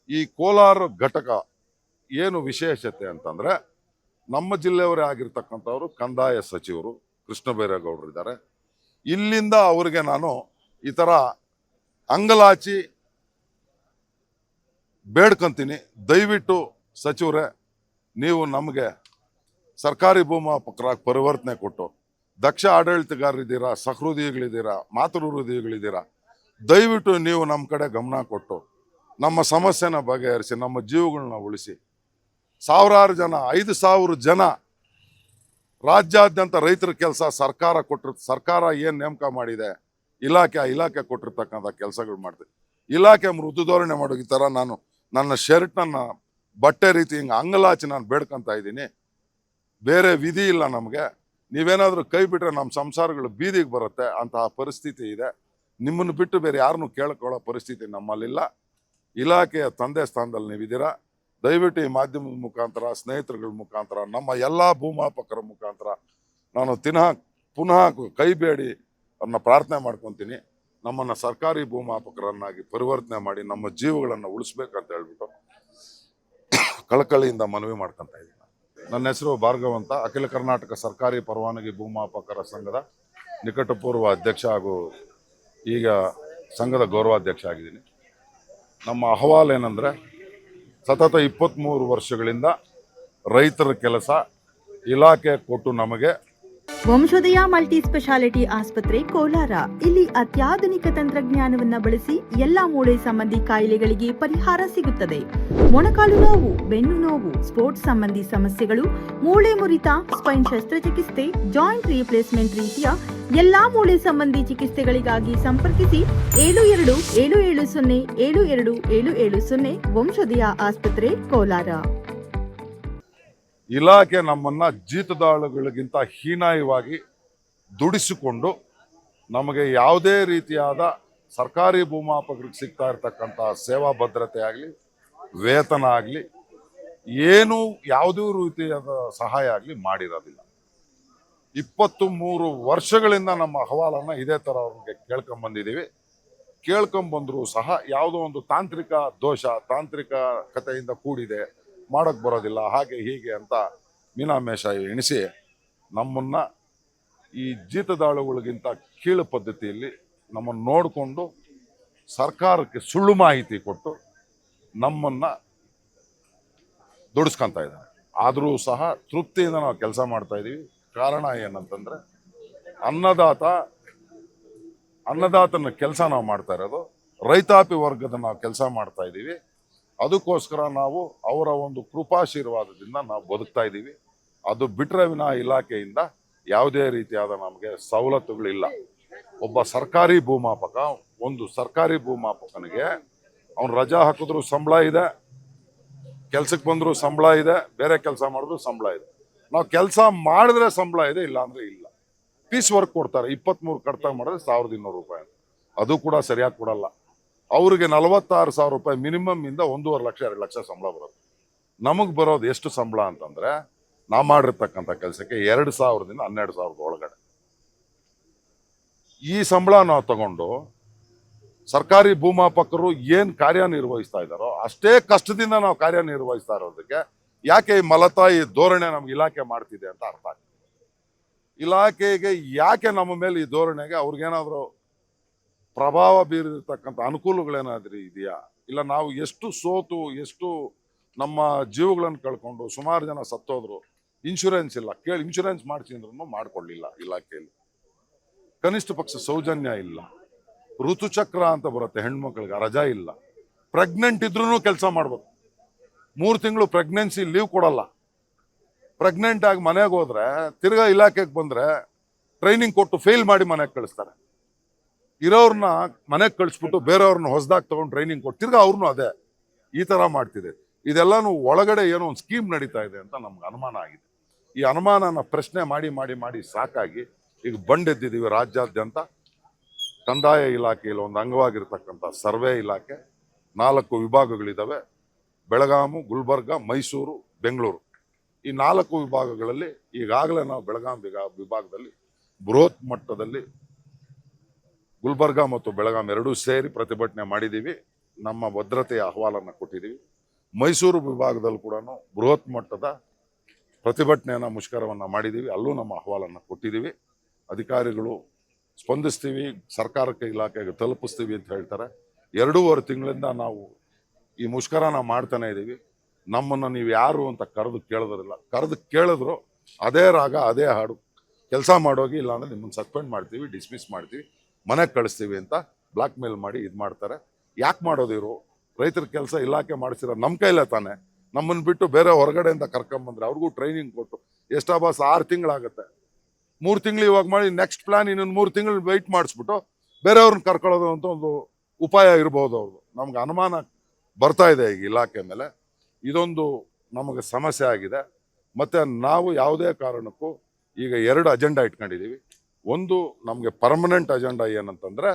ಈ ಕೋಲಾರ ಘಟಕ ಏನು ವಿಶೇಷತೆ ಅಂತಂದ್ರೆ ನಮ್ಮ ಜಿಲ್ಲೆಯವರೇ ಆಗಿರ್ತಕ್ಕಂಥವ್ರು ಕಂದಾಯ ಸಚಿವರು ಕೃಷ್ಣ ಬೈರೇಗೌಡರು ಇದ್ದಾರೆ. ಇಲ್ಲಿಂದ ಅವರಿಗೆ ನಾನು ಈ ಥರ ಅಂಗಲಾಚಿ ಬೇಡ್ಕೊಂತೀನಿ, ದಯವಿಟ್ಟು ಸಚಿವರೇ ನೀವು ನಮಗೆ ಸರ್ಕಾರಿ ಭೂಮಾಪಕರಾಗಿ ಪರಿವರ್ತನೆ ಕೊಟ್ಟು ದಕ್ಷ ಆಡಳಿತಗಾರರಿದ್ದೀರಾ, ಸಹೃದಯಿಗಳಿದ್ದೀರಾ, ಮಾತೃಹೃದಯಿಗಳಿದ್ದೀರಾ, ದಯವಿಟ್ಟು ನೀವು ನಮ್ಮ ಕಡೆ ಗಮನ ಕೊಟ್ಟು ನಮ್ಮ ಸಮಸ್ಯೆನ ಬಗೆಹರಿಸಿ ನಮ್ಮ ಜೀವಗಳನ್ನ ಉಳಿಸಿ. ಸಾವಿರಾರು ಜನ 5,000 ಜನ ರಾಜ್ಯಾದ್ಯಂತ ರೈತರ ಕೆಲಸ ಸರ್ಕಾರ ಏನು ನೇಮಕ ಮಾಡಿದೆ, ಇಲಾಖೆ ಕೊಟ್ಟಿರ್ತಕ್ಕಂಥ ಕೆಲಸಗಳು ಮಾಡ್ತೀವಿ. ಇಲಾಖೆ ಮೃದು ಧೋರಣೆ ಮಾಡೋ ಈ ಥರ ನಾನು ನನ್ನ ಶರ್ಟ್ನ ಬಟ್ಟೆ ರೀತಿ ಹಿಂಗೆ ಅಂಗಲಾಚಿ ನಾನು ಬೇಡ್ಕೊಂತ ಇದ್ದೀನಿ. ಬೇರೆ ವಿಧಿ ಇಲ್ಲ ನಮಗೆ. ನೀವೇನಾದರೂ ಕೈ ಬಿಟ್ಟರೆ ನಮ್ಮ ಸಂಸಾರಗಳು ಬೀದಿಗೆ ಬರುತ್ತೆ, ಅಂತಹ ಪರಿಸ್ಥಿತಿ ಇದೆ. ನಿಮ್ಮನ್ನು ಬಿಟ್ಟು ಬೇರೆ ಯಾರನ್ನೂ ಕೇಳ್ಕೊಳ್ಳೋ ಪರಿಸ್ಥಿತಿ ನಮ್ಮಲ್ಲಿಲ್ಲ. ಇಲಾಖೆಯ ತಂದೆ ಸ್ಥಾನದಲ್ಲಿ ನೀವಿದ್ದೀರಾ. ದಯವಿಟ್ಟು ಈ ಮಾಧ್ಯಮದ ಮುಖಾಂತರ, ಸ್ನೇಹಿತರುಗಳ ಮುಖಾಂತರ, ನಮ್ಮ ಎಲ್ಲ ಭೂಮಾಪಕರ ಮುಖಾಂತರ ನಾನು ಪುನಃ ಕೈ ಬೇಡಿ ಅವ್ರನ್ನ ಪ್ರಾರ್ಥನೆ ಮಾಡ್ಕೊತೀನಿ. ನಮ್ಮನ್ನು ಸರ್ಕಾರಿ ಭೂಮಾಪಕರನ್ನಾಗಿ ಪರಿವರ್ತನೆ ಮಾಡಿ ನಮ್ಮ ಜೀವಗಳನ್ನು ಉಳಿಸ್ಬೇಕಂತ ಹೇಳ್ಬಿಟ್ಟು ಕಳಕಳಿಯಿಂದ ಮನವಿ ಮಾಡ್ಕೊತಾ ಇದ್ದೀನಿ. ನನ್ನ ಹೆಸರು ಭಾರ್ಗವ್ ಅಂತ, ಅಖಿಲ ಕರ್ನಾಟಕ ಸರ್ಕಾರಿ ಪರವಾನಗಿ ಭೂಮಾಪಕರ ಸಂಘದ ನಿಕಟಪೂರ್ವ ಅಧ್ಯಕ್ಷ ಹಾಗೂ ಈಗ ಸಂಘದ ಗೌರವಾಧ್ಯಕ್ಷ ಆಗಿದ್ದೀನಿ. ನಮ್ಮ ಅಹವಾಲು ಏನಂದರೆ, ಸತತ 23 ವರ್ಷಗಳಿಂದ ರೈತರ ಕೆಲಸ ಇಲಾಖೆ ಕೊಟ್ಟು ನಮಗೆ ವಂಶೋದಯ ಮಲ್ಟಿ ಸ್ಪೆಷಾಲಿಟಿ ಆಸ್ಪತ್ರೆ ಕೋಲಾರ. ಇಲ್ಲಿ ಅತ್ಯಾಧುನಿಕ ತಂತ್ರಜ್ಞಾನವನ್ನ ಬಳಸಿ ಎಲ್ಲಾ ಮೂಳೆ ಸಂಬಂಧಿ ಕಾಯಿಲೆಗಳಿಗೆ ಪರಿಹಾರ ಸಿಗುತ್ತದೆ. ಮೊಣಕಾಲು ನೋವು, ಬೆನ್ನು ನೋವು, ಸ್ಪೋರ್ಟ್ಸ್ ಸಂಬಂಧಿ ಸಮಸ್ಯೆಗಳು, ಮೂಳೆ ಮುರಿತ, ಸ್ಪೈನ್ ಶಸ್ತ್ರಚಿಕಿತ್ಸೆ, ಜಾಯಿಂಟ್ ರೀಪ್ಲೇಸ್ಮೆಂಟ್ ರೀತಿಯ ಎಲ್ಲಾ ಮೂಳೆ ಸಂಬಂಧಿ ಚಿಕಿತ್ಸೆಗಳಿಗಾಗಿ ಸಂಪರ್ಕಿಸಿ 7270727770 ವಂಶೋದಯ ಆಸ್ಪತ್ರೆ ಕೋಲಾರ. ಇಲಾಖೆ ನಮ್ಮನ್ನ ಜೀತದಾಳುಗಳಿಗಿಂತ ಹೀನಾಯವಾಗಿ ದುಡಿಸಿಕೊಂಡು ನಮಗೆ ಯಾವುದೇ ರೀತಿಯಾದ ಸರ್ಕಾರಿ ಭೂಮಾಪಕರಿಗೆ ಸಿಗ್ತಾ ಇರ್ತಕ್ಕಂಥ ಸೇವಾ ಭದ್ರತೆ ಆಗಲಿ, ವೇತನ ಆಗಲಿ, ಏನೂ ಯಾವುದೇ ರೀತಿಯಾದ ಸಹಾಯ ಆಗಲಿ ಮಾಡಿರೋದಿಲ್ಲ. 23 ವರ್ಷಗಳಿಂದ ನಮ್ಮ ಅಹವಾಲನ್ನು ಇದೇ ಥರ ಅವ್ರಿಗೆ ಕೇಳ್ಕೊಂಬಂದಿದ್ದೀವಿ. ಕೇಳ್ಕೊಂಬಂದರೂ ಸಹ ಯಾವುದೋ ಒಂದು ತಾಂತ್ರಿಕ ದೋಷ, ತಾಂತ್ರಿಕ ಕಥೆಯಿಂದ ಕೂಡಿದೆ, ಮಾಡೋಕ್ಕೆ ಬರೋದಿಲ್ಲ, ಹಾಗೆ ಹೀಗೆ ಅಂತ ಮೀನಾಮೇಷ ಎಣಿಸಿ ನಮ್ಮನ್ನು ಈ ಜೀತದಾಳುಗಳಿಗಿಂತ ಕೀಳು ಪದ್ಧತಿಯಲ್ಲಿ ನಮ್ಮನ್ನು ನೋಡಿಕೊಂಡು ಸರ್ಕಾರಕ್ಕೆ ಸುಳ್ಳು ಮಾಹಿತಿ ಕೊಟ್ಟು ನಮ್ಮನ್ನು ದುಡಿಸ್ಕೊತಾ ಇದ್ದಾರೆ. ಆದರೂ ಸಹ ತೃಪ್ತಿಯಿಂದ ನಾವು ಕೆಲಸ ಮಾಡ್ತಾ ಇದ್ದೀವಿ. ಕಾರಣ ಏನಂತಂದರೆ, ಅನ್ನದಾತನ ಕೆಲಸ ನಾವು ಮಾಡ್ತಾ ಇರೋದು, ರೈತಾಪಿ ವರ್ಗದ ನಾವು ಕೆಲಸ ಮಾಡ್ತಾ ಇದ್ದೀವಿ. ಅದಕ್ಕೋಸ್ಕರ ನಾವು ಅವರ ಒಂದು ಕೃಪಾಶೀರ್ವಾದದಿಂದ ನಾವು ಬದುಕ್ತಾ ಇದ್ದೀವಿ. ಅದು ಬಿಟ್ಟರೆ ವಿನ ಇಲಾಖೆಯಿಂದ ಯಾವುದೇ ರೀತಿಯಾದ ನಮಗೆ ಸವಲತ್ತುಗಳಿಲ್ಲ. ಒಬ್ಬ ಸರ್ಕಾರಿ ಭೂಮಾಪಕನಿಗೆ ಅವನು ರಜಾ ಹಾಕಿದ್ರು ಸಂಬಳ ಇದೆ, ಕೆಲ್ಸಕ್ಕೆ ಬಂದರೂ ಸಂಬಳ ಇದೆ, ಬೇರೆ ಕೆಲಸ ಮಾಡಿದ್ರು ಸಂಬಳ ಇದೆ. ನಾವು ಕೆಲಸ ಮಾಡಿದ್ರೆ ಸಂಬಳ ಇದೆ, ಇಲ್ಲ ಅಂದರೆ ಇಲ್ಲ. ಪೀಸ್ ವರ್ಕ್ ಕೊಡ್ತಾರೆ, 23 ಕಡ್ತ ಮಾಡಿದ್ರೆ 1,200 ರೂಪಾಯಿ, ಅದು ಕೂಡ ಸರಿಯಾಗಿ ಕೊಡಲ್ಲ. ಅವ್ರಿಗೆ 46,000 ರೂಪಾಯಿ ಮಿನಿಮಮ್ ಇಂದ 1.5 ಲಕ್ಷ 2 ಲಕ್ಷ ಸಂಬಳ ಬರುತ್ತೆ. ನಮಗೆ ಬರೋದು ಎಷ್ಟು ಸಂಬಳ ಅಂತಂದ್ರೆ, ನಾವು ಮಾಡಿರ್ತಕ್ಕಂಥ ಕೆಲಸಕ್ಕೆ 2,000ದಿಂದ 12,000 ಒಳಗಡೆ. ಈ ಸಂಬಳ ನಾವು ತಗೊಂಡು ಸರ್ಕಾರಿ ಭೂಮಾಪಕರು ಏನು ಕಾರ್ಯನಿರ್ವಹಿಸ್ತಾ ಇದ್ದಾರೋ ಅಷ್ಟೇ ಕಷ್ಟದಿಂದ ನಾವು ಕಾರ್ಯನಿರ್ವಹಿಸ್ತಾ ಇರೋದಕ್ಕೆ ಯಾಕೆ ಈ ಮಲತಾಯಿ ಧೋರಣೆ ನಮ್ಗೆ ಇಲಾಖೆ ಮಾಡ್ತಿದೆ ಅಂತ ಅರ್ಥ ಆಗ್ತದೆ. ಇಲಾಖೆಗೆ ಯಾಕೆ ನಮ್ಮ ಮೇಲೆ ಈ ಧೋರಣೆಗೆ ಅವ್ರಿಗೇನಾದರೂ ಪ್ರಭಾವ ಬೀರಿರ್ತಕ್ಕಂಥ ಅನುಕೂಲಗಳೇನಾದ್ರೂ ಇದೆಯಾ? ಇಲ್ಲ ನಾವು ಎಷ್ಟು ಸೋತು, ಎಷ್ಟು ನಮ್ಮ ಜೀವಗಳನ್ನು ಕಳ್ಕೊಂಡು ಸುಮಾರು ಜನ ಸತ್ತೋದ್ರು, ಇನ್ಶೂರೆನ್ಸ್ ಇಲ್ಲ, ಇನ್ಶೂರೆನ್ಸ್ ಮಾಡಿಸಿ ಅಂದ್ರೂ ಮಾಡ್ಕೊಳ್ಳಿಲ್ಲ ಇಲಾಖೆಯಲ್ಲಿ. ಕನಿಷ್ಠ ಪಕ್ಷ ಸೌಜನ್ಯ ಇಲ್ಲ, ಋತುಚಕ್ರ ಅಂತ ಬರುತ್ತೆ ಹೆಣ್ಮಕ್ಳಿಗೆ, ರಜಾ ಇಲ್ಲ. ಪ್ರೆಗ್ನೆಂಟ್ ಇದ್ರೂ ಕೆಲಸ ಮಾಡ್ಬೇಕು, 3 ತಿಂಗಳು ಪ್ರೆಗ್ನೆನ್ಸಿ ಲೀವ್ ಕೊಡಲ್ಲ. ಪ್ರೆಗ್ನೆಂಟ್ ಆಗಿ ಮನೆಗೆ ಹೋದ್ರೆ ತಿರ್ಗಾ ಇಲಾಖೆಗೆ ಬಂದ್ರೆ ಟ್ರೈನಿಂಗ್ ಕೊಟ್ಟು ಫೇಲ್ ಮಾಡಿ ಮನೆಗೆ ಕಳಿಸ್ತಾರೆ. ಇರೋರ್ನ ಮನೆಗೆ ಕಳಿಸ್ಬಿಟ್ಟು ಬೇರೆಯವ್ರನ್ನ ಹೊಸದಾಗಿ ತಗೊಂಡು ಟ್ರೈನಿಂಗ್ ಕೊಟ್ಟು ತಿರ್ಗಾ ಅವ್ರನ್ನೂ ಅದೇ ಈ ಥರ ಮಾಡ್ತಿದೆ. ಇದೆಲ್ಲಾನು ಒಳಗಡೆ ಏನೋ ಒಂದು ಸ್ಕೀಮ್ ನಡೀತಾ ಇದೆ ಅಂತ ನಮ್ಗೆ ಅನುಮಾನ ಆಗಿದೆ. ಈ ಅನುಮಾನನ ಪ್ರಶ್ನೆ ಮಾಡಿ ಸಾಕಾಗಿ ಈಗ ಬಂಡೆದ್ದಿದ್ದೀವಿ. ರಾಜ್ಯಾದ್ಯಂತ ಕಂದಾಯ ಇಲಾಖೆಯಲ್ಲಿ ಒಂದು ಅಂಗವಾಗಿರ್ತಕ್ಕಂಥ ಸರ್ವೆ ಇಲಾಖೆ 4 ವಿಭಾಗಗಳಿದ್ದಾವೆ: ಬೆಳಗಾವಿ, ಗುಲ್ಬರ್ಗ, ಮೈಸೂರು, ಬೆಂಗಳೂರು. ಈ 4 ವಿಭಾಗಗಳಲ್ಲಿ ಈಗಾಗಲೇ ನಾವು ಬೆಳಗಾವಿ ವಿಭಾಗದಲ್ಲಿ ಬೃಹತ್ ಮಟ್ಟದಲ್ಲಿ ಗುಲ್ಬರ್ಗ ಮತ್ತು ಬೆಳಗಾವಿ ಎರಡೂ ಸೇರಿ ಪ್ರತಿಭಟನೆ ಮಾಡಿದ್ದೀವಿ. ನಮ್ಮ ಭದ್ರತೆಯ ಅಹವಾಲನ್ನು ಕೊಟ್ಟಿದ್ದೀವಿ. ಮೈಸೂರು ವಿಭಾಗದಲ್ಲಿ ಕೂಡ ಬೃಹತ್ ಮಟ್ಟದ ಪ್ರತಿಭಟನೆಯನ್ನು ಮುಷ್ಕರವನ್ನು ಮಾಡಿದ್ದೀವಿ. ಅಲ್ಲೂ ನಮ್ಮ ಅಹವಾಲನ್ನು ಕೊಟ್ಟಿದ್ದೀವಿ. ಅಧಿಕಾರಿಗಳು ಸ್ಪಂದಿಸ್ತೀವಿ, ಸರ್ಕಾರಕ್ಕೆ ಇಲಾಖೆಗೆ ತಲುಪಿಸ್ತೀವಿ ಅಂತ ಹೇಳ್ತಾರೆ. 2.5 ತಿಂಗಳಿಂದ ನಾವು ಈ ಮುಷ್ಕರನ ಮಾಡ್ತಾನೆ ಇದ್ದೀವಿ. ನಮ್ಮನ್ನು ನೀವು ಯಾರು ಅಂತ ಕರೆದು ಕೇಳೋದಿಲ್ಲ. ಕರೆದು ಕೇಳಿದ್ರು ಅದೇ ರಾಗ ಅದೇ ಹಾಡು, ಕೆಲಸ ಮಾಡೋಗಿ, ಇಲ್ಲಾಂದ್ರೆ ನಿಮ್ಮನ್ನು ಸಸ್ಪೆಂಡ್ ಮಾಡ್ತೀವಿ, ಡಿಸ್ಮಿಸ್ ಮಾಡ್ತೀವಿ, ಮನೆಗೆ ಕಳಿಸ್ತೀವಿ ಅಂತ ಬ್ಲಾಕ್ ಮೇಲ್ ಮಾಡಿ ಇದು ಮಾಡ್ತಾರೆ. ಯಾಕೆ ಮಾಡೋದಿರು? ರೈತರ ಕೆಲಸ ಇಲಾಖೆ ಮಾಡಿಸಿರೋ ನಮ್ಮ ಕೈಲೇ ತಾನೆ. ನಮ್ಮನ್ನು ಬಿಟ್ಟು ಬೇರೆ ಹೊರಗಡೆಯಿಂದ ಕರ್ಕೊಂಬಂದ್ರೆ ಅವ್ರಿಗೂ ಟ್ರೈನಿಂಗ್ ಕೊಟ್ಟು ಎಷ್ಟಾ ಬಾಸ್ 6 ತಿಂಗಳಾಗುತ್ತೆ. 3 ತಿಂಗಳು ಇವಾಗ ಮಾಡಿ ನೆಕ್ಸ್ಟ್ ಪ್ಲಾನ್ ಇನ್ನೊಂದು 3 ತಿಂಗಳು ವೆಯ್ಟ್ ಮಾಡಿಸ್ಬಿಟ್ಟು ಬೇರೆಯವ್ರನ್ನ ಕರ್ಕೊಳ್ಳೋದು ಅಂತ ಒಂದು ಉಪಾಯ ಇರ್ಬೋದು ಅವ್ರದ್ದು. ನಮ್ಗೆ ಅನುಮಾನ ಬರ್ತಾ ಇದೆ ಈಗ ಇಲಾಖೆ ಮೇಲೆ. ಇದೊಂದು ನಮಗೆ ಸಮಸ್ಯೆ ಆಗಿದೆ. ಮತ್ತು ನಾವು ಯಾವುದೇ ಕಾರಣಕ್ಕೂ ಈಗ 2 ಅಜೆಂಡಾ ಇಟ್ಕೊಂಡಿದ್ದೀವಿ. ಒಂದು, ನಮಗೆ ಪರ್ಮನೆಂಟ್ ಅಜೆಂಡಾ ಏನಂತಂದರೆ,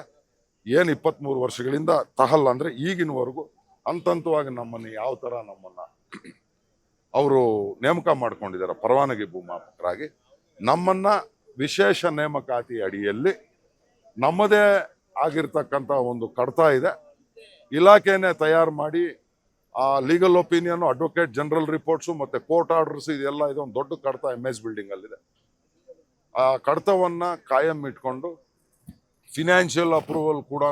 ಏನು 23 ವರ್ಷಗಳಿಂದ ತಹಲ್ ಅಂದರೆ ಈಗಿನವರೆಗೂ ಹಂತವಾಗಿ ನಮ್ಮನ್ನು ಯಾವ ಥರ ನಮ್ಮನ್ನು ಅವರು ನೇಮಕ ಮಾಡ್ಕೊಂಡಿದ್ದಾರೆ ಪರವಾನಗಿ ಭೂಮಾಪಕರಾಗಿ, ನಮ್ಮನ್ನು ವಿಶೇಷ ನೇಮಕಾತಿ ಅಡಿಯಲ್ಲಿ ನಮ್ಮದೇ ಆಗಿರ್ತಕ್ಕಂಥ ಒಂದು ಕಡತ ಇದೆ. ಇಲಾಖೆನೇ ತಯಾರು ಮಾಡಿ ಆ legal opinion, advocate general reports ಮತ್ತು ಕೋರ್ಟ್ ಆರ್ಡರ್ಸ್ ಇದೆಲ್ಲ ಇದೆ. ಒಂದು ದೊಡ್ಡ ಕಡತ MS ಬಿಲ್ಡಿಂಗಲ್ಲಿದೆ. ಆ ಕಡತವನ್ನು ಕಾಯಂ ಇಟ್ಕೊಂಡು ಫಿನಾನ್ಷಿಯಲ್ ಅಪ್ರೂವಲ್ ಕೂಡ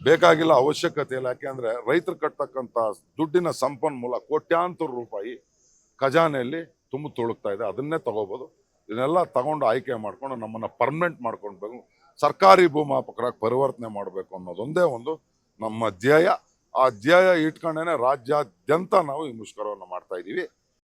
ಬೇಕಾಗಿಲ್ಲ, ಅವಶ್ಯಕತೆ ಇಲ್ಲ. ಯಾಕೆಂದರೆ ರೈತರು ಕಟ್ತಕ್ಕಂಥ ದುಡ್ಡಿನ ಸಂಪನ್ಮೂಲ ಕೋಟ್ಯಾಂತರ ರೂಪಾಯಿ ಖಜಾನೆಯಲ್ಲಿ ತುಳುಕ್ತಾ ಇದೆ. ಅದನ್ನೇ ತಗೋಬೋದು. ಇದನ್ನೆಲ್ಲ ತಗೊಂಡು ಆಯ್ಕೆ ಮಾಡ್ಕೊಂಡು ನಮ್ಮನ್ನು ಪರ್ಮನೆಂಟ್ ಮಾಡ್ಕೊಳ್ಬೇಕು, ಸರ್ಕಾರಿ ಭೂಮಾಪಕರಾಗಿ ಪರಿವರ್ತನೆ ಮಾಡಬೇಕು ಅನ್ನೋದೊಂದೇ ಒಂದು ನಮ್ಮ ಧ್ಯೇಯ. ಆ ಧ್ಯೇಯ ಇಟ್ಕೊಂಡೇನೆ ರಾಜ್ಯಾದ್ಯಂತ ನಾವು ಈ ಮುಷ್ಕರವನ್ನು ಮಾಡ್ತಾ ಇದ್ದೀವಿ.